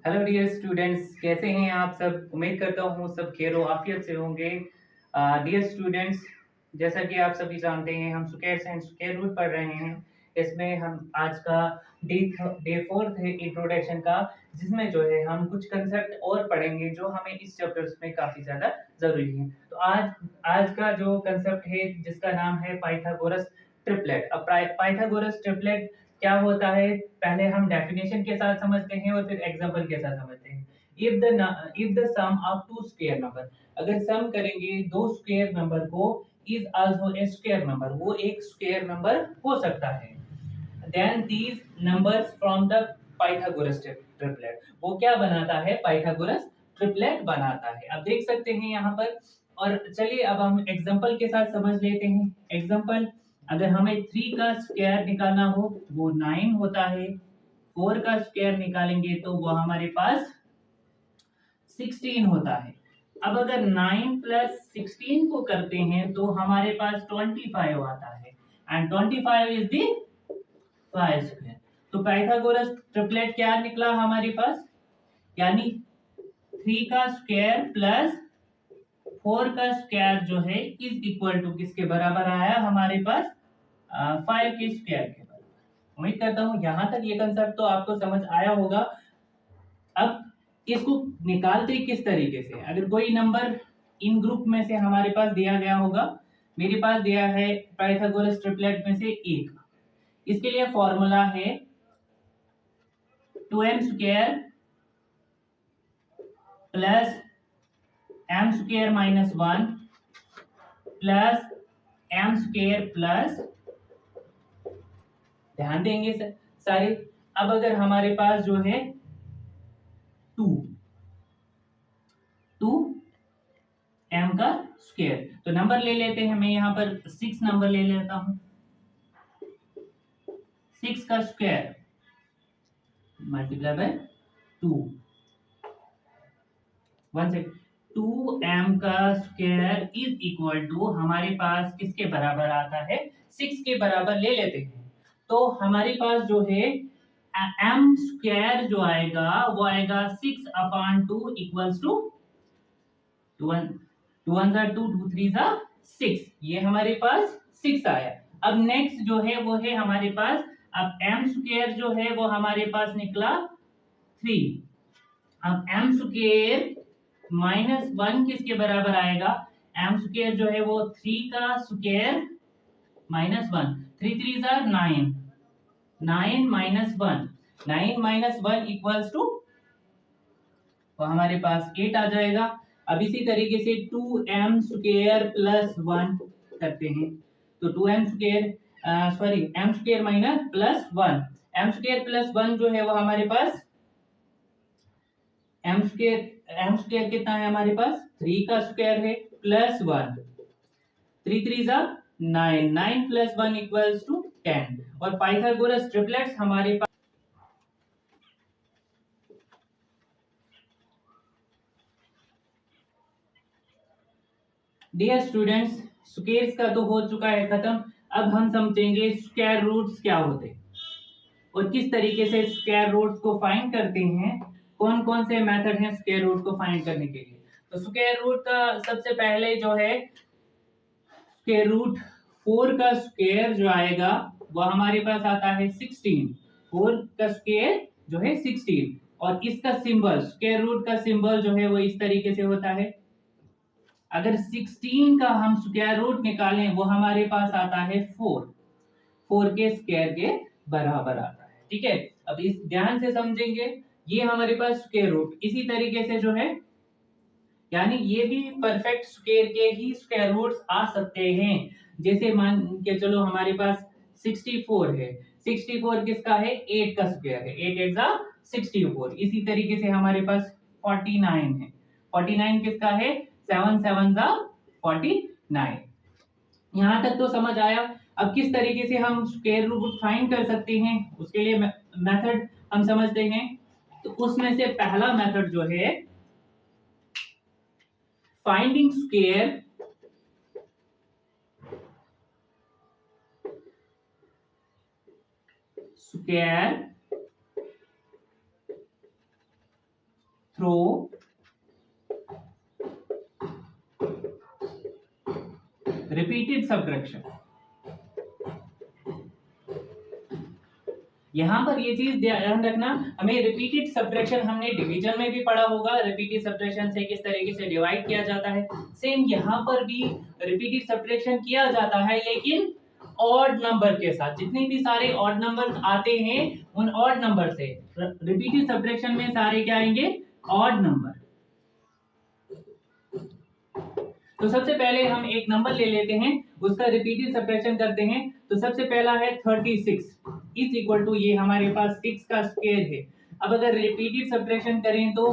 Hello dear students, कैसे हैं आप सब। उम्मीद करता हूँ सब खैर आफियत से होंगे। डियर स्टूडेंट्स, जैसा कि आप सभी जानते हैं हम स्क्वायर्स एंड स्क्वायर रूट पढ़ रहे हैं। इसमें हम आज का डे डे फोर्थ है इंट्रोडक्शन का, जिसमें जो है हम कुछ कंसेप्ट और पढ़ेंगे जो हमें इस चैप्टर्स में काफी ज्यादा जरूरी है। तो आज आज का जो कंसेप्ट है जिसका नाम है पाइथागोरस ट्रिपलेट। अब पाइथागोरस ट्रिपलेट क्या होता है, पहले हम डेफिनेशन के साथ समझते हैं और फिर एग्जांपल के साथ समझते हैं। If the sum of two square number, अगर सम करेंगे दो स्क्वायर नंबर को, is also a square number, वो एक स्क्वायर नंबर हो सकता है। Then these numbers from the Pythagoras triplet, वो क्या बनाता है, पाइथागोरस ट्रिपलेट बनाता है। अब देख सकते हैं यहाँ पर। और चलिए अब हम एग्जांपल के साथ समझ लेते हैं। एग्जांपल, अगर हमें 3 का स्क्वायर निकालना हो वो 9 होता है। 4 का स्क्वायर निकालेंगे तो वो हमारे पास 16 होता है। अब अगर 9 प्लस 16 को करते हैं तो हमारे पास 25 आता है। And 25 is the 5 square. तो पाइथागोरस ट्रिपलेट क्या निकला हमारे पास, यानी 3 का स्क्वायर प्लस 4 का स्क्वायर जो है इज इक्वल टू किसके बराबर आया हमारे पास, 5 के स्क्वायर के बराबर। उम्मीद करता हूँ यहाँ तक ये कंसेप्ट तो आपको समझ आया होगा। अब इसको निकालते किस तरीके से, अगर कोई नंबर इन ग्रुप में से हमारे पास दिया गया होगा, मेरे पास दिया है पाइथागोरस ट्रिपलेट में से एक, इसके लिए फॉर्मूला है 2m square plus m square minus 1 plus m square plus, ध्यान देंगे सारे। अब अगर हमारे पास जो है 2 m का स्क्वायर, तो नंबर ले लेते हैं। मैं यहाँ पर 6 नंबर ले लेता हूं। 6 का स्क्वायर मल्टीप्लाई बाय 2, 1 से 2m का स्क्वायर इज इक्वल टू हमारे पास किसके बराबर आता है, 6 के बराबर ले लेते हैं। तो हमारे पास जो है m स्क्वायर जो आएगा वो आएगा 6 अपॉन 2 इक्वल्स टू 2 1 जा 2 2 3 जा 6, ये हमारे पास 6 आया। अब नेक्स्ट जो है वो है हमारे पास, अब m स्क्वायर जो है वो हमारे पास निकला 3। अब m स्क्वायर माइनस 1 किसके बराबर आएगा, m स्क्वायर जो है वो 3 का स्क्वायर माइनस 1, 3 3 जा 9, 9 माइनस 1, 9 माइनस 1 इक्वल्स टू, तो हमारे पास 8 आ जाएगा। अब इसी तरीके से 2m स्क्वायर प्लस 1 करते हैं, तो 2m square sorry m square minus plus 1, m square plus 1 जो है वो हमारे पास m स्क्वायर कितना है हमारे पास, 3 का स्क्वायर है प्लस 1, 3 3 जा 9, 9 प्लस 1 इक्वल्स टू 10। और पाइथागोरस ट्रिपलेट्स हमारे पास, डियर स्टूडेंट्स, स्क्वायर्स का तो हो चुका है खत्म। अब हम समझेंगे स्क्वायर रूट्स क्या होते हैं और किस तरीके से स्क्वायर रूट्स को फाइंड करते हैं। कौन कौन से मेथड हैं स्क्वायर रूट को फाइंड करने के लिए। तो स्क्वायर रूट का सबसे पहले जो है स्क्वायर रूट 4 का स्क्वायर जो आएगा वो हमारे पास आता है 16। 4 का स्क्वायर जो है 16, और इसका सिंबल, स्क्वायर रूट का सिंबल जो है वो इस तरीके से होता है। अगर 16 का हम स्क्वायर रूट निकालें वो हमारे पास आता है 4, 4 के स्क्वायर के बराबर आता है। ठीक है, अब इस ध्यान से समझेंगे, ये हमारे पास स्क्वायर रूट इसी तरीके से जो है, यानी ये भी परफेक्ट स्क्वायर के ही स्क्वायर रूट्स आ सकते हैं। जैसे मान के चलो हमारे पास 64 है, 64 किसका है, 8 का स्क्वायर है, 8 8 जा 64। इसी तरीके से हमारे पास 49 है, 49 किसका है, 7 7 जा 49। यहाँ तक तो समझ आया। अब किस तरीके से हम स्क्वायर रूट फाइंड कर सकते हैं उसके लिए मेथड हम समझते हैं। तो उसमें से पहला मेथड जो है finding square square through repeated subtraction. यहां पर ये चीज ध्यान रखना, हमें रिपीटेड सब्ट्रैक्शन हमने डिवीजन में भी पढ़ा होगा, रिपीटेड सब्ट्रैक्शन से किस तरीके से डिवाइड किया जाता है। सेम यहां पर भी रिपीटेड सब्ट्रैक्शन किया जाता है, लेकिन ऑड नंबर के साथ। जितने भी सारे ऑड नंबर्स आते हैं उन ऑड नंबर से रिपीटेड सब्ट्रैक्शन में सारे क्या आएंगे, ऑड नंबर। तो सबसे पहले हम एक नंबर ले लेते हैं, उसका रिपीटेड सब्ट्रैक्शन करते हैं। तो सबसे पहला है 36 इज इक्वल टू, ये हमारे पास 6 का स्क्वायर है। अब अगर रिपीटेड सब्ट्रैक्शन करें तो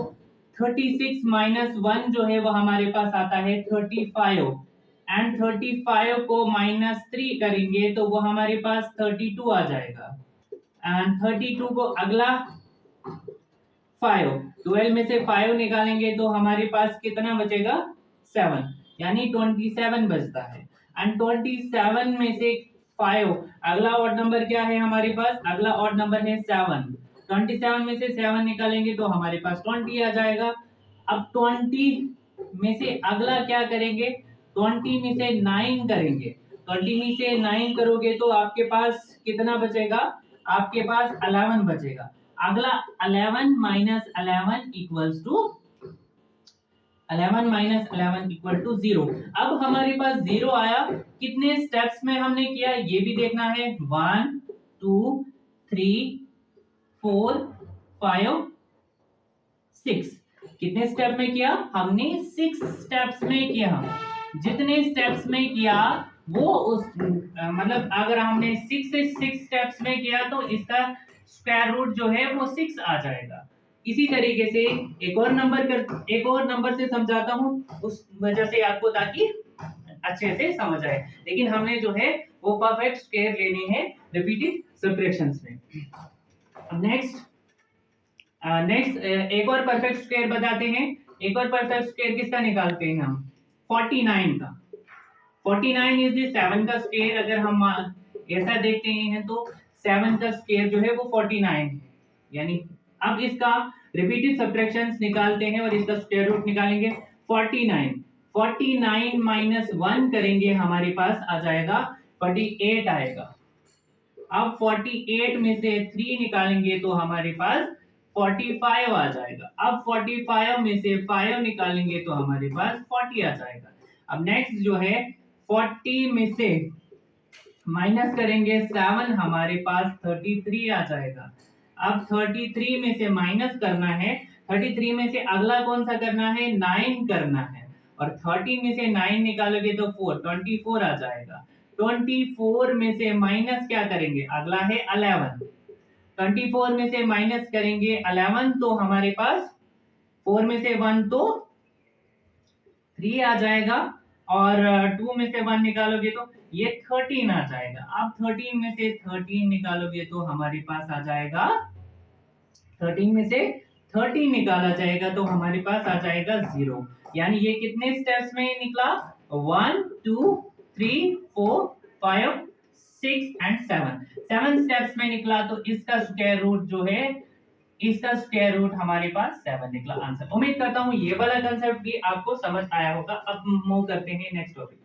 36 माइनस 1 जो है वो हमारे पास आता है 35, एंड 35 को माइनस 3 करेंगे तो वो हमारे पास 32 आ जाएगा। एंड 32 को अगला 5, 12 में से 5 निकालेंगे तो हमारे पास कितना बचेगा, 7, यानी 27 बचता है। एंड 27 में से 5, अगला ऑड नंबर क्या है हमारे पास, अगला ऑड नंबर है 7। 27 में से 7 निकालेंगे तो हमारे पास 20 आ जाएगा। अब 20 में से अगला क्या करेंगे, 20 में से 9 करेंगे। 20 में से 9 करोगे तो आपके पास कितना बचेगा, आपके पास 11 बचेगा। अगला 11 minus 11 equals to 11 minus 11 equal to 0। अब हमारे पास 0 आया, कितने स्टेप्स में हमने किया ये भी देखना है। 1 2 3 4 5 6, कितने स्टेप में किया हमने, 6 स्टेप्स में किया। जितने स्टेप्स में किया वो उस मतलब अगर हमने 6 से 6 स्टेप्स में किया तो इसका स्क्वायर रूट जो है वो 6 आ जाएगा। इसी तरीके से एक और नंबर से समझाता हूं, उस वजह से आपको, ताकि अच्छे से समझ आए। लेकिन हमने जो है वो परफेक्ट स्क्वायर लेने हैं रिपीटेड सब्ट्रैक्शंस में। नेक्स्ट एक और परफेक्ट स्क्वायर बताते हैं। एक और परफेक्ट स्क्वायर किसका निकालते हैं हम, 49 का। 49 इज द 7 का स्क्वायर। अगर हम ऐसा देखते हैं तो 7 का स्क्वायर जो है वो 49 है। यानी अब इसका रिपीटेड सब्ट्रैक्शंस निकालते हैं और इसका स्क्वायर रूट निकालेंगे। 49 माइनस 1 करेंगे, हमारे पास आ जाएगा 48 आएगा। अब 48 में से 3 निकालेंगे तो हमारे पास 45 आ जाएगा। अब 45 में से 5 निकालेंगे तो हमारे पास 40 आ जाएगा। अब नेक्स्ट जो है 40 में से माइनस करेंगे 7, हमारे पास 33 आ जाएगा। अब 33 में से माइनस करना है, 33 में से अगला कौन सा करना है, 9 करना है। और 30 में से 9 निकालोगे तो 4, 24 आ जाएगा। 24 में से माइनस क्या करेंगे, अगला है 11। 24 में से माइनस करेंगे 11 तो हमारे पास 4 में से 1 तो 3 आ जाएगा। और 2 में से 1 निकालोगे तो ये 13 आ जाएगा। अब 13 में से 13 निकालोगे तो हमारे पास आ जाएगा, 13 में से 13 निकाला जाएगा तो हमारे पास आ जाएगा 0। यानी ये कितने स्टेप्स में निकला, 1 2 3 4 5 6 एंड 7 स्टेप्स में निकला। तो इसका स्क्वायर रूट जो है, इसका स्क्वायर रूट हमारे पास 7 निकला आंसर। उम्मीद करता हूं ये वाला कंसेप्ट भी आपको समझ आया होगा। अब मूव करते हैं नेक्स्ट टॉपिक।